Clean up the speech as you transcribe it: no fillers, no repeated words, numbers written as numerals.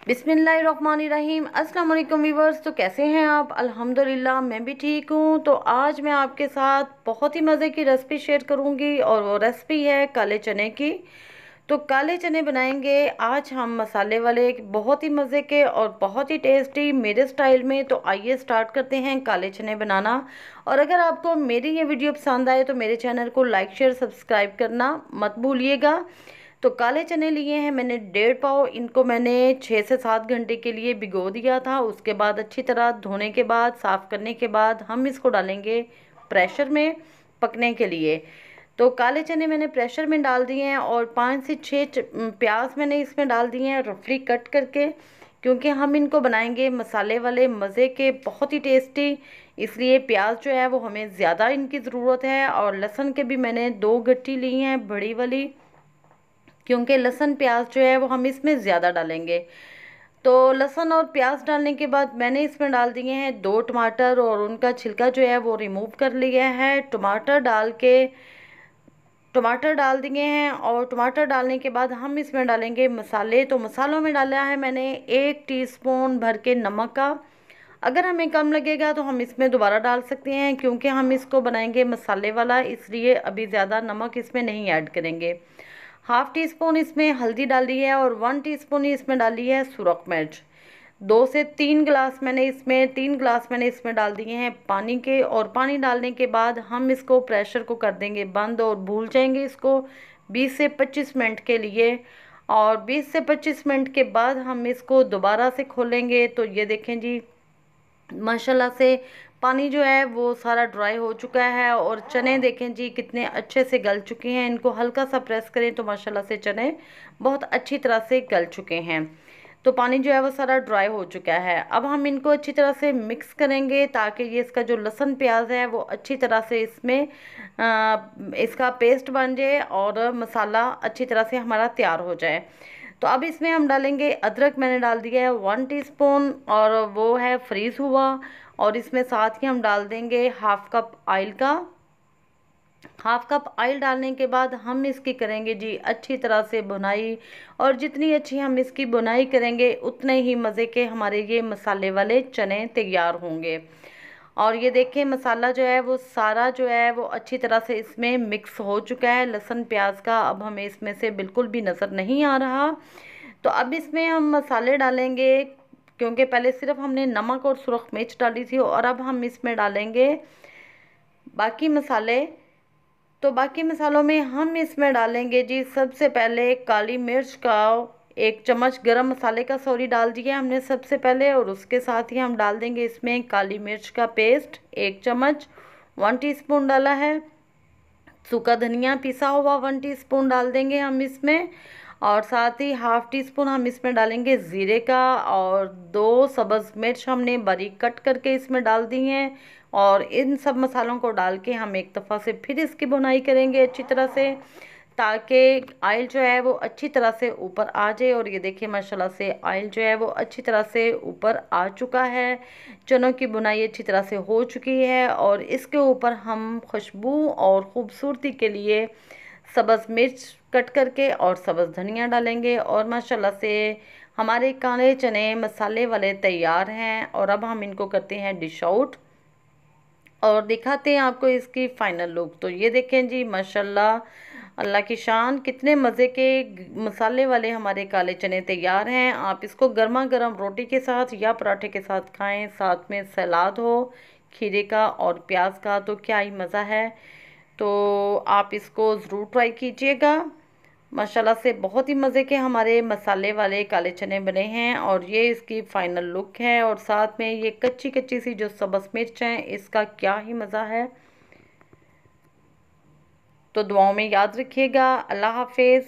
बिस्मिल्लाहिर्रहमानिर्रहीम। अस्सलाम वालेकुम व्यूवर्स। तो कैसे हैं आप? अल्हम्दुलिल्लाह मैं भी ठीक हूँ। तो आज मैं आपके साथ बहुत ही मज़े की रेसिपी शेयर करूँगी और वो रेसिपी है काले चने की। तो काले चने बनाएंगे आज हम मसाले वाले, बहुत ही मज़े के और बहुत ही टेस्टी मेरे स्टाइल में। तो आइए स्टार्ट करते हैं काले चने बनाना। और अगर आपको मेरी ये वीडियो पसंद आए तो मेरे चैनल को लाइक शेयर सब्सक्राइब करना मत भूलिएगा। तो काले चने लिए हैं मैंने 1.5 पाव। इनको मैंने 6 से 7 घंटे के लिए भिगो दिया था। उसके बाद अच्छी तरह धोने के बाद, साफ़ करने के बाद हम इसको डालेंगे प्रेशर में पकने के लिए। तो काले चने मैंने प्रेशर में डाल दिए हैं और 5 से 6 प्याज मैंने इसमें डाल दिए हैं रफली कट करके, क्योंकि हम इनको बनाएंगे मसाले वाले मज़े के, बहुत ही टेस्टी। इसलिए प्याज जो है वो हमें ज़्यादा इनकी ज़रूरत है। और लहसुन के भी मैंने 2 गट्टी ली हैं बड़ी वाली, क्योंकि लहसुन प्याज जो है वो हम इसमें ज़्यादा डालेंगे। तो लहसुन और प्याज डालने के बाद मैंने इसमें डाल दिए हैं 2 टमाटर और उनका छिलका जो है वो रिमूव कर लिया है। टमाटर डाल दिए हैं और टमाटर डालने के बाद हम इसमें डालेंगे मसाले। तो मसालों में डाला है मैंने 1 टीस्पून भर के नमक का। अगर हमें कम लगेगा तो हम इसमें दोबारा डाल सकते हैं, क्योंकि हम इसको बनाएंगे मसाले वाला, इसलिए अभी ज़्यादा नमक इसमें नहीं ऐड करेंगे। हाफ टी स्पून इसमें हल्दी डाली है और 1 टीस्पून ही इसमें डाली है सुरख मिर्च। 3 गिलास मैंने इसमें डाल दिए हैं पानी के। और पानी डालने के बाद हम इसको प्रेशर को कर देंगे बंद और भूल जाएंगे इसको 20 से 25 मिनट के लिए। और 20 से 25 मिनट के बाद हम इसको दोबारा से खोलेंगे। तो ये देखें जी, माशाल्लाह से पानी जो है वो सारा ड्राई हो चुका है और चने देखें जी कितने अच्छे से गल चुके हैं। इनको हल्का सा प्रेस करें तो माशाल्लाह से चने बहुत अच्छी तरह से गल चुके हैं। तो पानी जो है वो सारा ड्राई हो चुका है। अब हम इनको अच्छी तरह से मिक्स करेंगे ताकि ये इसका जो लहसुन प्याज है वो अच्छी तरह से इसमें इसका पेस्ट बन जाए और मसाला अच्छी तरह से हमारा तैयार हो जाए। तो अब इसमें हम डालेंगे अदरक। मैंने डाल दिया है 1 टीस्पून और वो है फ्रीज़ हुआ। और इसमें साथ ही हम डाल देंगे हाफ कप ऑयल का। हाफ कप ऑयल डालने के बाद हम इसकी करेंगे जी अच्छी तरह से भुनाई। और जितनी अच्छी हम इसकी भुनाई करेंगे उतने ही मज़े के हमारे ये मसाले वाले चने तैयार होंगे। और ये देखें मसाला जो है वो सारा जो है वो अच्छी तरह से इसमें मिक्स हो चुका है। लहसुन प्याज का अब हमें इसमें से बिल्कुल भी नज़र नहीं आ रहा। तो अब इसमें हम मसाले डालेंगे, क्योंकि पहले सिर्फ हमने नमक और सुरख मिर्च डाली थी और अब हम इसमें डालेंगे बाकी मसाले। तो बाकी मसालों में हम इसमें डालेंगे जी सबसे पहले काली मिर्च का 1 चम्मच, गरम मसाले का सॉरी डाल दिया हमने सबसे पहले। और उसके साथ ही हम डाल देंगे इसमें काली मिर्च का पेस्ट 1 चम्मच, 1 टीस्पून डाला है। सूखा धनिया पिसा हुआ 1 टीस्पून डाल देंगे हम इसमें। और साथ ही हाफ टी स्पून हम इसमें डालेंगे ज़ीरे का। और 2 सब्ज़ मिर्च हमने बारीक कट करके इसमें डाल दी हैं। और इन सब मसालों को डाल के हम एक दफ़ा से फिर इसकी भुनाई करेंगे अच्छी तरह से, ताकि ऑयल जो है वो अच्छी तरह से ऊपर आ जाए। और ये देखिए माशाल्लाह से ऑयल जो है वो अच्छी तरह से ऊपर आ चुका है। चनों की बुनाई अच्छी तरह से हो चुकी है। और इसके ऊपर हम खुशबू और ख़ूबसूरती के लिए सब्ज़ मिर्च कट करके और सब्ज़ धनिया डालेंगे। और माशाल्लाह से हमारे काले चने मसाले वाले तैयार हैं। और अब हम इनको करते हैं डिश आउट और दिखाते हैं आपको इसकी फाइनल लुक। तो ये देखें जी माशाल्लाह, अल्लाह की शान, कितने मज़े के मसाले वाले हमारे काले चने तैयार हैं। आप इसको गर्मा गर्म रोटी के साथ या पराठे के साथ खाएं, साथ में सलाद हो खीरे का और प्याज का, तो क्या ही मज़ा है। तो आप इसको ज़रूर ट्राई कीजिएगा। माशाल्लाह से बहुत ही मज़े के हमारे मसाले वाले काले चने बने हैं। और ये इसकी फ़ाइनल लुक है। और साथ में ये कच्ची कच्ची सी जो सब्ज़ मिर्च हैं इसका क्या ही मज़ा है। तो दुआओं में याद रखिएगा। अल्लाह हाफिज़।